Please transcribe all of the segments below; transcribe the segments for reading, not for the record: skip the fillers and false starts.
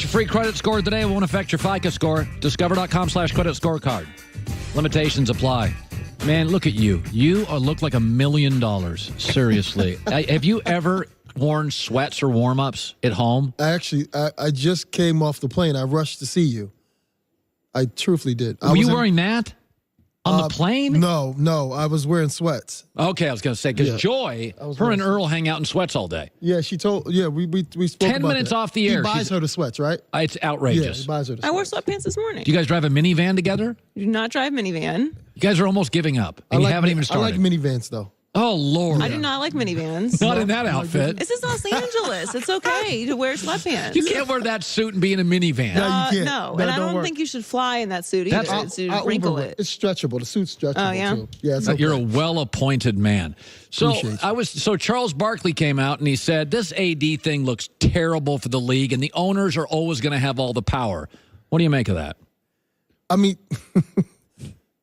Your free credit score today won't affect your FICO score. Discover.com/credit scorecard. Limitations apply. Man, look at you. You look like $1 million. Seriously. Have you ever worn sweats or warm-ups at home? I just came off the plane. I rushed to see you. I truthfully did. Were you wearing that on the plane? No. I was wearing sweats. Okay, I was going to say, because Joy, her and Earl hang out in sweats all day. Yeah, she told, we spoke 10 minutes off the air. He buys her the sweats, right? It's outrageous. Yeah, he buys her the sweats. I wore sweatpants this morning. Do you guys drive a minivan together? I do not drive minivan. You guys are almost giving up, and you haven't even started. I like minivans, though. Oh, Lord. I do not like minivans. Not in that outfit. This is Los Angeles. It's okay to wear sweatpants. You can't wear that suit and be in a minivan. No, you can't. No, That and I don't work. think you should fly in that suit either. I'll Wrinkle Uber it. It's stretchable. The suit's stretchable, Oh, yeah? too. Yeah, it's okay. You're a well-appointed man. So Charles Barkley came out and he said, this AD thing looks terrible for the league, and the owners are always going to have all the power. What do you make of that? I mean,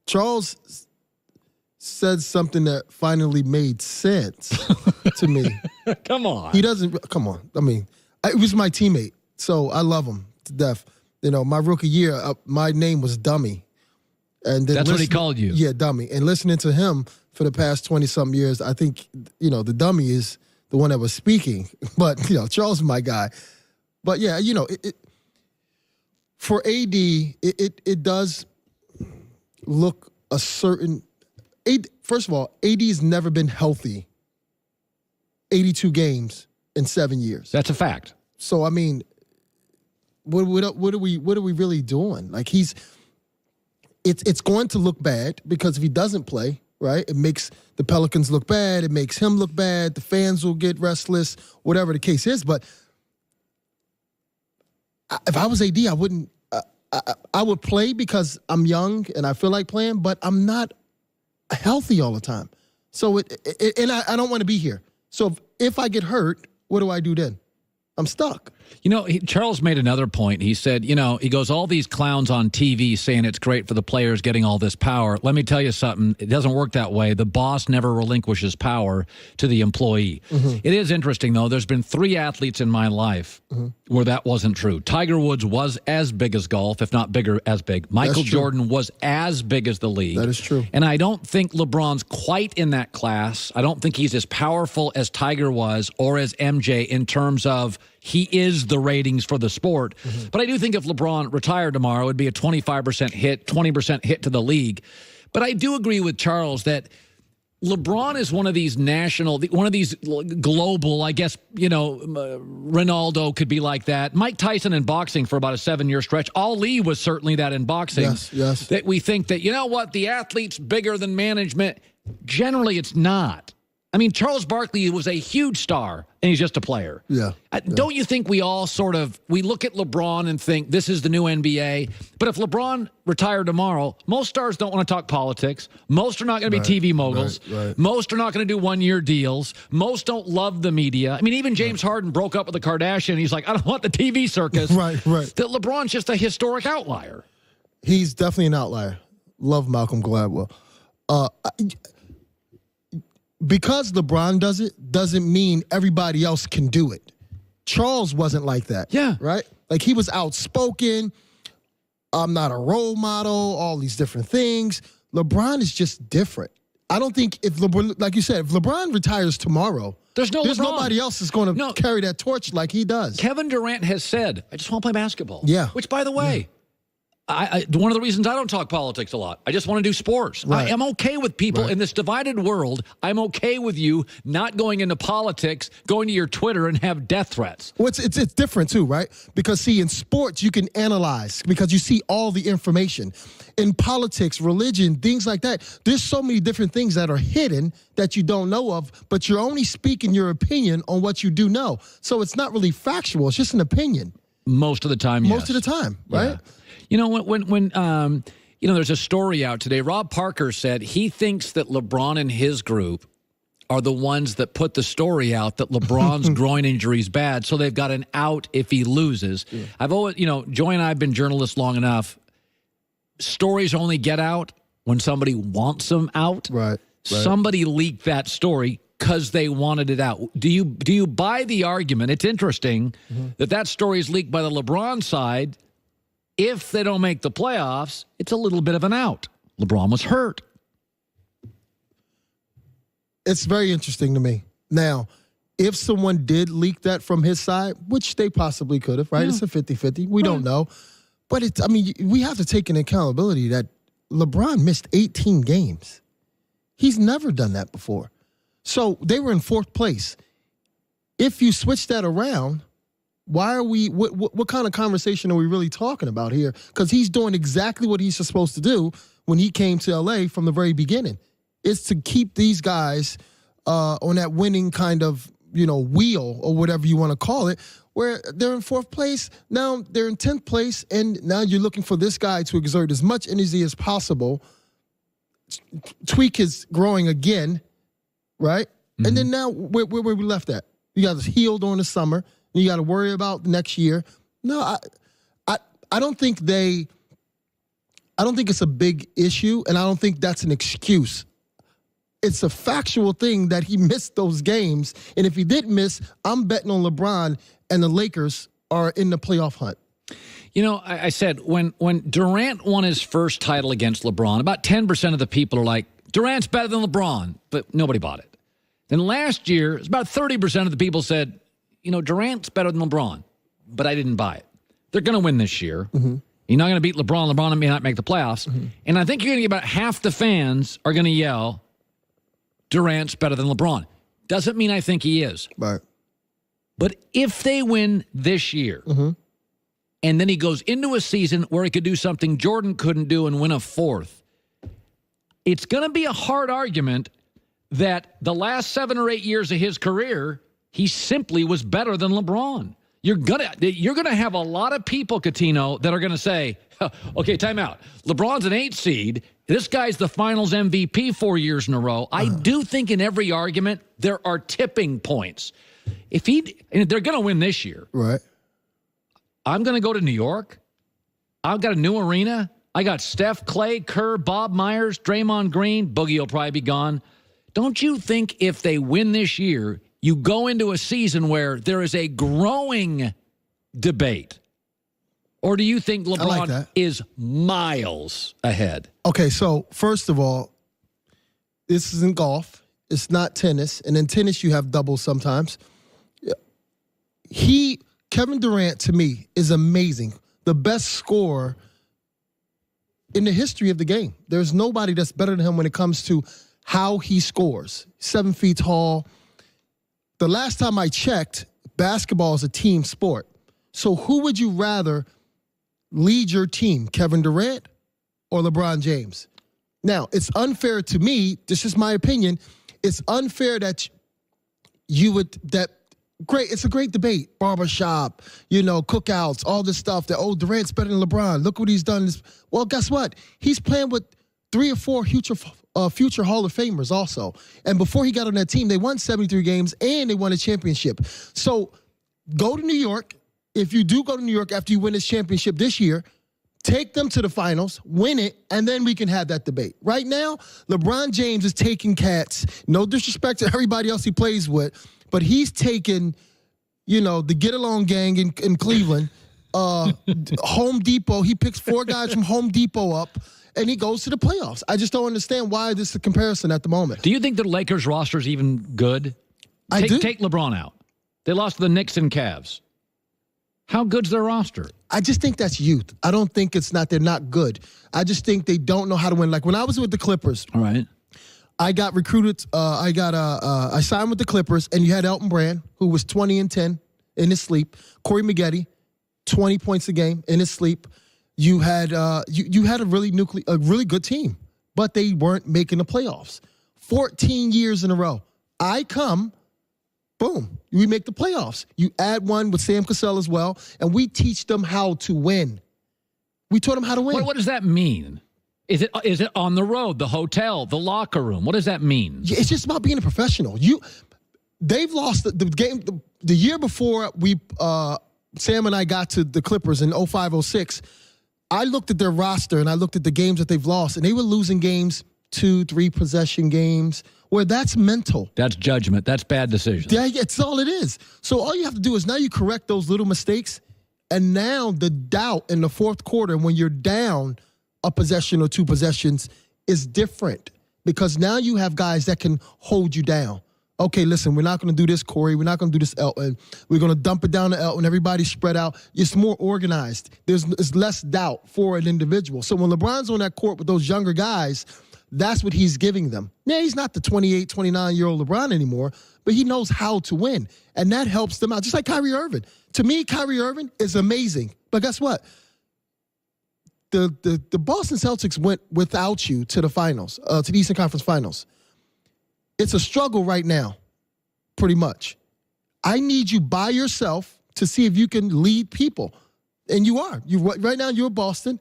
Charles said something that finally made sense to me. Come on. He doesn't, come on. I mean, he was my teammate, so I love him to death. You know, my rookie year, my name was Dummy. And then That's what he called you? Yeah, Dummy. And listening to him for the past 20-something years, I think, the Dummy is the one that was speaking. But, Charles is my guy. But, yeah, for AD, it does look a certain... First of all, AD's never been healthy 82 games in 7 years. That's a fact. So, I mean, what are we really doing? Like, it's going to look bad because if he doesn't play, right, it makes the Pelicans look bad. It makes him look bad. The fans will get restless, whatever the case is. But if I was AD, I wouldn't. I would play because I'm young and I feel like playing, but I'm not healthy all the time. So and I don't want to be here. So if I get hurt, what do I do then? I'm stuck. Charles made another point. He said, he goes, all these clowns on TV saying it's great for the players getting all this power. Let me tell you something. It doesn't work that way. The boss never relinquishes power to the employee. Mm-hmm. It is interesting, though. There's been 3 athletes in my life where that wasn't true. Tiger Woods was as big as golf, if not bigger, as big. Michael Jordan was as big as the league. That is true. And I don't think LeBron's quite in that class. I don't think he's as powerful as Tiger was or as MJ in terms of he is the ratings for the sport. Mm-hmm. But I do think if LeBron retired tomorrow, it would be a 25% hit, 20% hit to the league. But I do agree with Charles that LeBron is one of these global, I guess, Ronaldo could be like that. Mike Tyson in boxing for about a 7-year stretch. Ali was certainly that in boxing. Yes. That we think that, the athlete's bigger than management. Generally, it's not. I mean, Charles Barkley was a huge star, and he's just a player. Yeah. Don't you think we all we look at LeBron and think this is the new NBA? But if LeBron retired tomorrow, most stars don't want to talk politics. Most are not going to be TV moguls. Right. Most are not going to do one-year deals. Most don't love the media. I mean, even James Harden broke up with the Kardashian. He's like, I don't want the TV circus. Right. That LeBron's just a historic outlier. He's definitely an outlier. Love Malcolm Gladwell. Because LeBron does it, doesn't mean everybody else can do it. Charles wasn't like that. Yeah. Right? Like, he was outspoken. I'm not a role model, all these different things. LeBron is just different. I don't think if LeBron, like you said, if LeBron retires tomorrow, there's nobody else that's going to carry that torch like he does. Kevin Durant has said, I just want to play basketball. Yeah. Which, by the way, one of the reasons I don't talk politics a lot, I just want to do sports. Right. I'm okay with people in this divided world. I'm okay with you not going into politics, going to your Twitter and have death threats. Well, it's different too, right? Because, see, in sports, you can analyze because you see all the information. In politics, religion, things like that, there's so many different things that are hidden that you don't know of, but you're only speaking your opinion on what you do know. So it's not really factual. It's just an opinion. Most of the time, yes. Most of the time, right? Yeah. When there's a story out today, Rob Parker said he thinks that LeBron and his group are the ones that put the story out that LeBron's groin injury is bad, so they've got an out if he loses. Yeah. I've always, Joy and I have been journalists long enough. Stories only get out when somebody wants them out. Right. Somebody leaked that story. because they wanted it out. Do you buy the argument? It's interesting that story is leaked by the LeBron side. If they don't make the playoffs, it's a little bit of an out. LeBron was hurt. It's very interesting to me. Now, if someone did leak that from his side, which they possibly could have, right? Yeah. It's a 50-50. We don't know. But we have to take an accountability that LeBron missed 18 games. He's never done that before. So they were in 4th place. If you switch that around, why are we, what kind of conversation are we really talking about here? Because he's doing exactly what he's supposed to do when he came to LA from the very beginning. It's to keep these guys on that winning kind of, wheel or whatever you want to call it, where they're in 4th place. Now they're in 10th place, and now you're looking for this guy to exert as much energy as possible, tweak his growing again, right? Mm-hmm. And then now where we left at? You got to heal during the summer, and you got to worry about next year. No, I don't think it's a big issue, and I don't think that's an excuse. It's a factual thing that he missed those games. And if he did miss, I'm betting on LeBron and the Lakers are in the playoff hunt. I said when Durant won his first title against LeBron, about 10% of the people are like, Durant's better than LeBron, but nobody bought it. Then last year, it's about 30% of the people said, Durant's better than LeBron, but I didn't buy it. They're going to win this year. Mm-hmm. You're not going to beat LeBron. LeBron may not make the playoffs. Mm-hmm. And I think you're going to get about half the fans are going to yell, Durant's better than LeBron. Doesn't mean I think he is. Right. But if they win this year, and then he goes into a season where he could do something Jordan couldn't do and win a 4th, it's going to be a hard argument that the last 7 or 8 years of his career, he simply was better than LeBron. You're gonna have a lot of people, Coutinho, that are going to say, okay, time out. LeBron's an 8 seed. This guy's the finals MVP 4 years in a row. I do think in every argument there are tipping points. And they're going to win this year. Right. I'm going to go to New York. I've got a new arena. I got Steph, Clay, Kerr, Bob Myers, Draymond Green. Boogie will probably be gone. Don't you think if they win this year, you go into a season where there is a growing debate? Or do you think LeBron is miles ahead? Okay, so first of all, this isn't golf. It's not tennis. And in tennis, you have doubles sometimes. Kevin Durant, to me, is amazing. The best scorer in the history of the game. There's nobody that's better than him when it comes to how he scores. 7 feet tall. The last time I checked, basketball is a team sport. So who would you rather lead your team, Kevin Durant or LeBron James? Now, it's unfair to me, this is my opinion, it's unfair that great, it's a great debate, barbershop, cookouts, all this stuff, that, Durant's better than LeBron, look what he's done. Well, guess what? He's playing with 3 or 4 future Hall of Famers also. And before he got on that team, they won 73 games and they won a championship. So go to New York. If you do go to New York after you win this championship this year, take them to the finals, win it, and then we can have that debate. Right now, LeBron James is taking cats. No disrespect to everybody else he plays with, but he's taking, the get-along gang in Cleveland, Home Depot. He picks 4 guys from Home Depot up, and he goes to the playoffs. I just don't understand why this is a comparison at the moment. Do you think the Lakers roster is even good? I do. Take LeBron out. They lost to the Knicks and Cavs. How good's their roster? I just think that's youth. I don't think they're not good. I just think they don't know how to win. Like when I was with the Clippers, all right, I got recruited. I signed with the Clippers, and you had Elton Brand, who was 20-10 in his sleep. Corey Maggette, 20 points a game in his sleep. You had you had a really good team, but they weren't making the playoffs. 14 years in a row. I come. Boom, we make the playoffs. You add one with Sam Cassell as well, and we teach them how to win. We taught them how to win. What does that mean? Is it on the road, the hotel, the locker room? What does that mean? It's just about being a professional. They've lost the game the year before Sam and I got to the Clippers in 05-06. I looked at their roster and I looked at the games that they've lost, and they were losing games 2, 3 possession games where that's mental. That's judgment. That's bad decisions. It's all it is. So all you have to do is now you correct those little mistakes, and now the doubt in the fourth quarter when you're down a possession or 2 possessions is different because now you have guys that can hold you down. Okay, listen, we're not going to do this, Corey. We're not going to do this, Elton. We're going to dump it down to Elton. Everybody's spread out. It's more organized. There's less doubt for an individual. So when LeBron's on that court with those younger guys, that's what he's giving them. Yeah, he's not the 28, 29-year-old LeBron anymore, but he knows how to win, and that helps them out. Just like Kyrie Irving. To me, Kyrie Irving is amazing. But guess what? The Boston Celtics went without you to the finals, to the Eastern Conference Finals. It's a struggle right now, pretty much. I need you by yourself to see if you can lead people. And you are. Right now, you're Boston.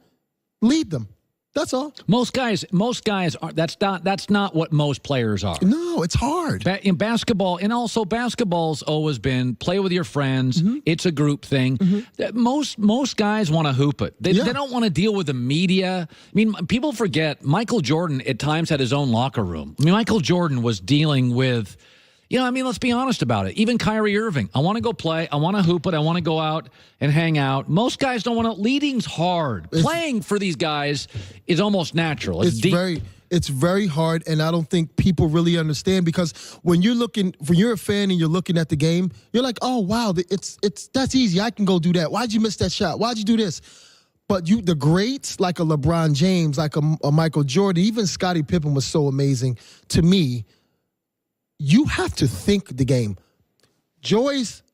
Lead them. That's all. Most guys are. That's not what most players are. No, it's hard. In basketball, and also basketball's always been play with your friends. Mm-hmm. It's a group thing. Mm-hmm. Most guys want to hoop it. They don't want to deal with the media. I mean, people forget Michael Jordan at times had his own locker room. I mean, Michael Jordan was dealing with. Let's be honest about it. Even Kyrie Irving, I want to go play. I want to hoop it. I want to go out and hang out. Most guys don't want to. Leading's hard. Playing for these guys is almost natural. It's deep. It's very hard, and I don't think people really understand because when you're a fan and you're looking at the game, you're like, oh wow, that's easy. I can go do that. Why'd you miss that shot? Why'd you do this? But the greats like a LeBron James, like a Michael Jordan, even Scottie Pippen was so amazing to me. You have to think the game. Joy's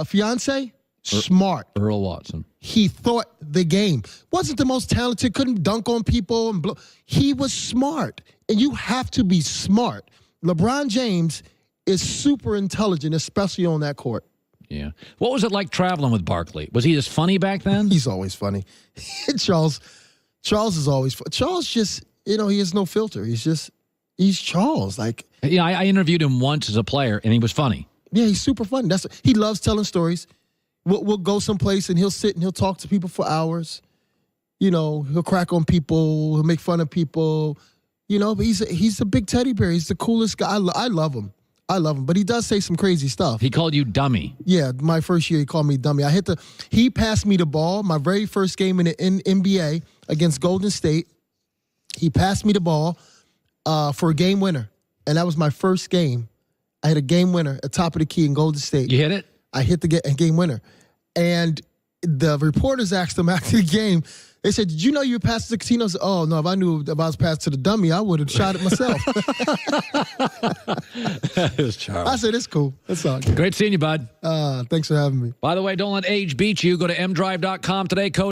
fiance, smart. Earl Watson. He thought the game. Wasn't the most talented, couldn't dunk on people. He was smart. And you have to be smart. LeBron James is super intelligent, especially on that court. Yeah. What was it like traveling with Barkley? Was he just funny back then? He's always funny. Charles is always funny. Charles just, he has no filter. He's Charles. I interviewed him once as a player, and he was funny. Yeah, he's super funny. He loves telling stories. We'll go someplace, and he'll sit and he'll talk to people for hours. He'll crack on people. He'll make fun of people. But he's a big teddy bear. He's the coolest guy. I love him. But he does say some crazy stuff. He called you dummy. Yeah, my first year he called me dummy. He passed me the ball. My very first game in the NBA against Golden State. He passed me the ball for a game winner. And that was my first game. I hit a game winner at top of the key in Golden State. You hit it? I hit the game winner. And the reporters asked him after the game, they said, did you know you were passed to the casino? I said, oh, no, if I knew if I was passed to the dummy, I would have shot it myself. It was Charles. I said, it's cool. It's all good. Great seeing you, bud. Thanks for having me. By the way, don't let age beat you. Go to mdrive.com today. Code